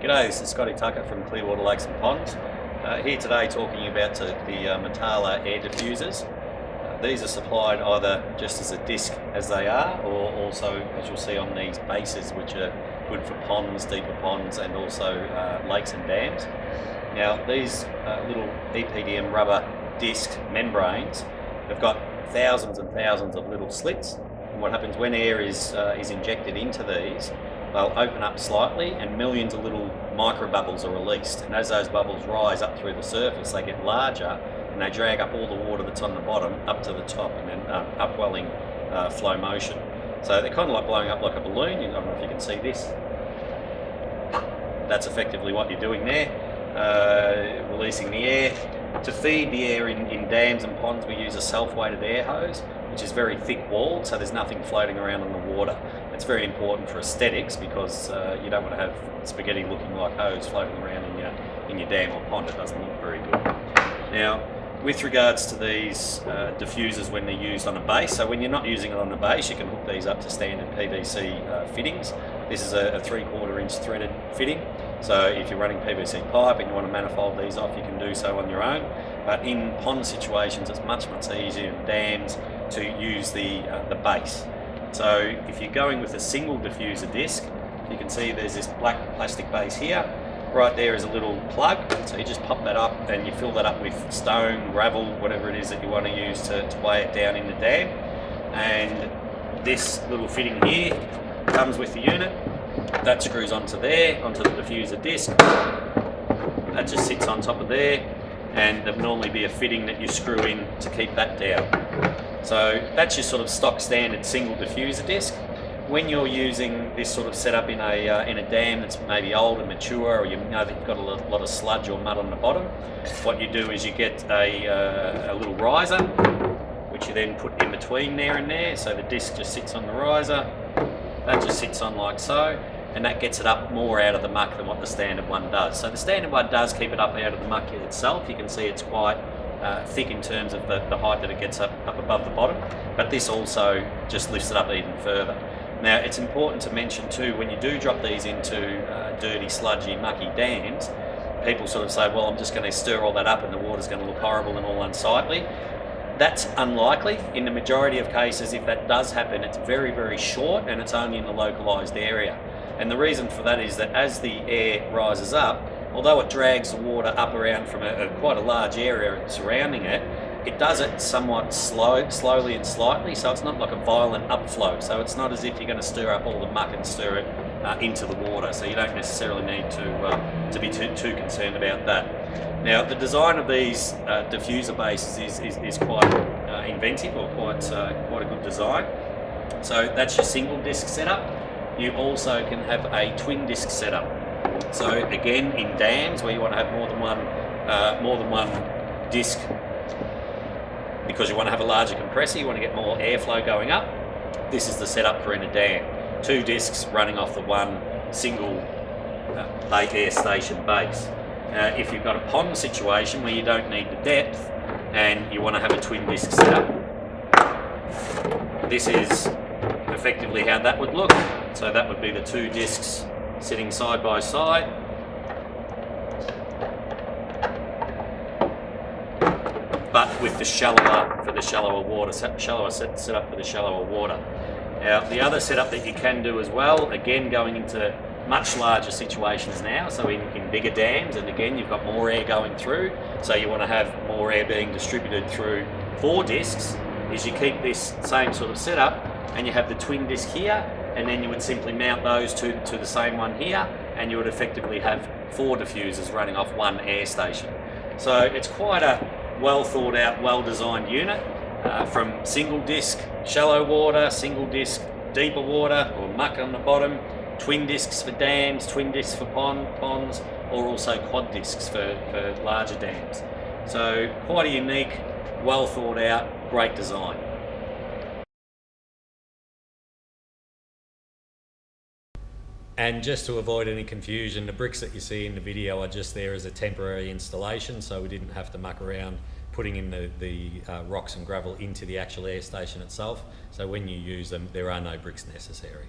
G'day, this is Scotty Tucker from Clearwater Lakes and Ponds. Here today talking about the Matala air diffusers. These are supplied either just as a disc as they are, or also, as you'll see, on these bases, which are good for ponds, deeper ponds, and also lakes and dams. Now, these little EPDM rubber disc membranes have got thousands and thousands of little slits, and what happens when air is injected into these, they'll open up slightly and millions of little micro bubbles are released, and as those bubbles rise up through the surface, they get larger and they drag up all the water that's on the bottom up to the top, and then upwelling flow motion. So they're kind of like blowing up like a balloon. I don't know if you can see this. That's effectively what you're doing there, releasing the air. To feed the air in dams and ponds, we use a self-weighted air hose, which is very thick walled, so there's nothing floating around in the water. It's very important for aesthetics because you don't want to have spaghetti looking like hose floating around in your dam or pond. It doesn't look very good. Now, with regards to these diffusers when they're used on a base, so when you're not using it on the base, you can hook these up to standard PVC fittings. This is a 3/4 inch threaded fitting, so if you're running PVC pipe and you want to manifold these off, you can do so on your own. But in pond situations, it's much easier in dams to use the base. So if you're going with a single diffuser disc, you can see there's this black plastic base here. Right there is a little plug, so you just pop that up and you fill that up with stone, gravel, whatever it is that you want to use to weigh it down in the dam. And this little fitting here comes with the unit. That screws onto there, onto the diffuser disc. That just sits on top of there, and there'll normally be a fitting that you screw in to keep that down. So that's your sort of stock standard single diffuser disc. When you're using this sort of setup in a dam that's maybe old and mature, or you know that you've got a lot of sludge or mud on the bottom, what you do is you get a little riser, which you then put in between there and there. So the disc just sits on the riser, that just sits on like so, and that gets it up more out of the muck than what the standard one does. So the standard one does keep it up out of the muck itself. You can see it's quite thick in terms of the height that it gets up above the bottom, but this also just lifts it up even further. Now, it's important to mention too, when you do drop these into dirty, sludgy, mucky dams, people sort of say, well, I'm just going to stir all that up and the water's going to look horrible and all unsightly. That's unlikely. In the majority of cases, if that does happen, it's very short and it's only in the localised area. And the reason for that is that as the air rises up, although it drags the water up around from quite a large area surrounding it, it does it somewhat slowly and slightly, so it's not like a violent upflow. So it's not as if you're going to stir up all the muck and stir it into the water. So you don't necessarily need to be too concerned about that. Now, the design of these diffuser bases is quite inventive, or quite a good design. So that's your single disc setup. You also can have a twin disc setup. So again, in dams where you want to have more than one disc, because you want to have a larger compressor, you want to get more airflow going up, this is the setup for in a dam. Two discs running off the one single air station base. If you've got a pond situation where you don't need the depth and you want to have a twin disc setup, this is effectively how that would look. So that would be the two discs sitting side by side. But with the shallower water, shallower setup for the shallower water. Now, the other setup that you can do as well, again going into much larger situations now, so in bigger dams, and again you've got more air going through, so you want to have more air being distributed through 4 discs, is you keep this same sort of setup and you have the twin disc here, and then you would simply mount those to the same one here, and you would effectively have 4 diffusers running off one air station. So it's quite a well thought out, well designed unit, from single disc shallow water, single disc deeper water or muck on the bottom, twin discs for dams, twin discs for ponds, or also quad discs for larger dams. So quite a unique, well thought out, great design. And just to avoid any confusion, the bricks that you see in the video are just there as a temporary installation, so we didn't have to muck around putting in the rocks and gravel into the actual air station itself. So when you use them, there are no bricks necessary.